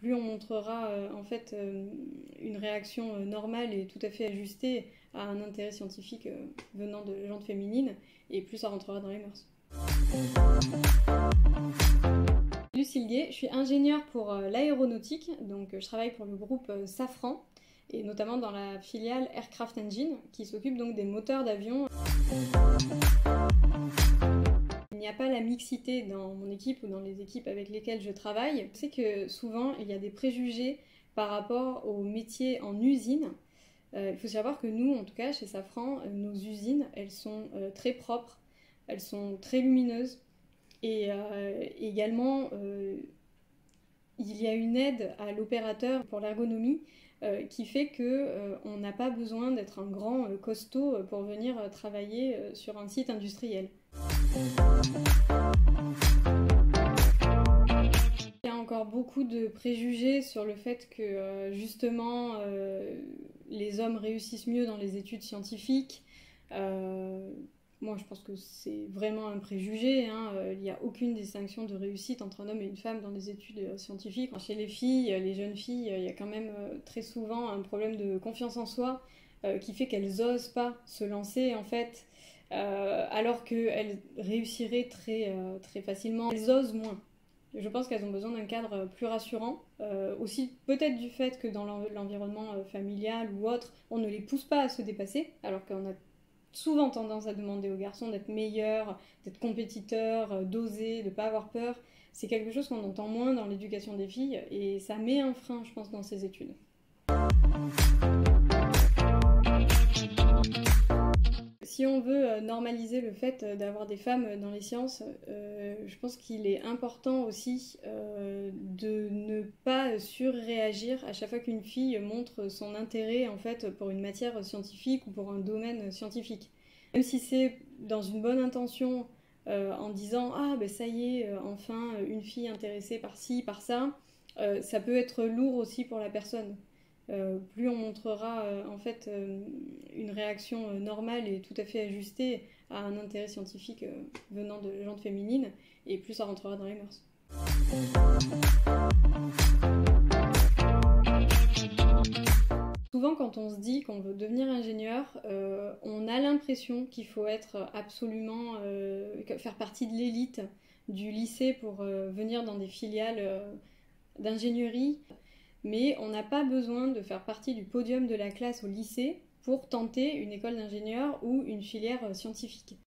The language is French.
plus on montrera en fait une réaction normale et tout à fait ajustée à un intérêt scientifique venant de gente féminine, et plus ça rentrera dans les mœurs. Lucille Gué, je suis ingénieure pour l'aéronautique, donc je travaille pour le groupe Safran, et notamment dans la filiale Aircraft Engine, qui s'occupe donc des moteurs d'avion. Il n'y a pas la mixité dans mon équipe ou dans les équipes avec lesquelles je travaille. Je sais que souvent, il y a des préjugés par rapport au métier en usine. Il faut savoir que nous, en tout cas, chez Safran, nos usines, elles sont très propres, elles sont très lumineuses. Et également, il y a une aide à l'opérateur pour l'ergonomie qui fait qu'on n'a pas besoin d'être un grand costaud pour venir travailler sur un site industriel. Il y a encore beaucoup de préjugés sur le fait que justement les hommes réussissent mieux dans les études scientifiques. Moi, je pense que c'est vraiment un préjugé. Il n'y a aucune distinction de réussite entre un homme et une femme dans les études scientifiques. Chez les filles, les jeunes filles, il y a quand même très souvent un problème de confiance en soi qui fait qu'elles n'osent pas se lancer, en fait, alors qu'elles réussiraient très facilement. Elles osent moins. Je pense qu'elles ont besoin d'un cadre plus rassurant. Aussi, peut-être du fait que dans l'environnement familial ou autre, on ne les pousse pas à se dépasser, alors qu'on a souvent tendance à demander aux garçons d'être meilleurs, d'être compétiteurs, d'oser, de ne pas avoir peur. C'est quelque chose qu'on entend moins dans l'éducation des filles et ça met un frein, je pense, dans ces études. Si on veut normaliser le fait d'avoir des femmes dans les sciences, je pense qu'il est important aussi de ne pas surréagir à chaque fois qu'une fille montre son intérêt en fait, pour une matière scientifique ou pour un domaine scientifique. Même si c'est dans une bonne intention, en disant « Ah, ben ça y est, enfin, une fille intéressée par ci, par ça », ça peut être lourd aussi pour la personne. Plus on montrera en fait une réaction normale et tout à fait ajustée à un intérêt scientifique venant de gente féminine, et plus ça rentrera dans les mœurs. Souvent, quand on se dit qu'on veut devenir ingénieur, on a l'impression qu'il faut être absolument faire partie de l'élite du lycée pour venir dans des filiales d'ingénierie. Mais on n'a pas besoin de faire partie du podium de la classe au lycée pour tenter une école d'ingénieur ou une filière scientifique.